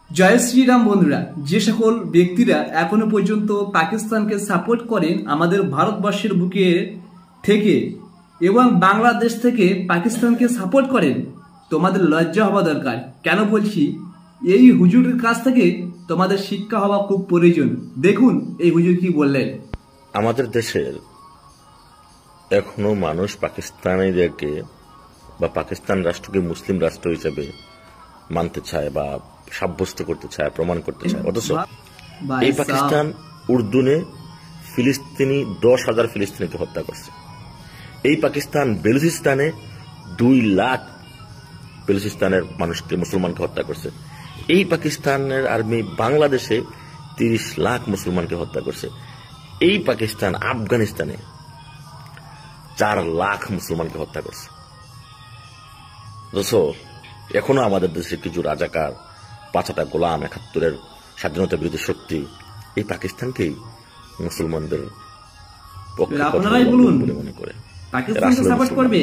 জয় শ্রীরাম বন্ধুরা, যে সকল ব্যক্তিরা এখনো পর্যন্ত পাকিস্তানকে সাপোর্ট করেন আমাদের ভারতবর্ষের বুকে থেকে এবং বাংলাদেশ থেকে পাকিস্তানকে সাপোর্ট করেন, তোমাদের লজ্জা হওয়া দরকার। কেন বলছি? এই হুজুরের কাছ থেকে তোমাদের শিক্ষা হওয়া খুব প্রয়োজন। দেখুন এই হুজুর কি বললেন। আমাদের দেশের এখনো মানুষ পাকিস্তানিদেরকে বা পাকিস্তান রাষ্ট্রকে মুসলিম রাষ্ট্র হিসেবে মানতে চায় বা সাব্যস্ত করতে চায়, প্রমাণ করতে চায়। অথচ এই পাকিস্তান উর্দুনে ফিলিস্তিনি 10,000 ফিলিস্তিনিকে হত্যা করছে। এই পাকিস্তান বেলুচিস্তানে 2 লাখ বেলুচিস্তানের মানুষকে, মুসলমানকে হত্যা করছে। এই পাকিস্তানের আর্মি বাংলাদেশে 30 লাখ মুসলমানকে হত্যা করছে। এই পাকিস্তান আফগানিস্তানে 4 লাখ মুসলমানকে হত্যা করছে। অথচ এখনো আমাদের দেশে কিছু রাজাকার, 5টা গোলাম, 71-এর স্বাধীনতা বিরোধী শক্তি এই পাকিস্তানকেই মুসলমানদের পক্ষে আপনারাই বলুন, বলে মনে করে পাকিস্তানকে সাপোর্ট করবে।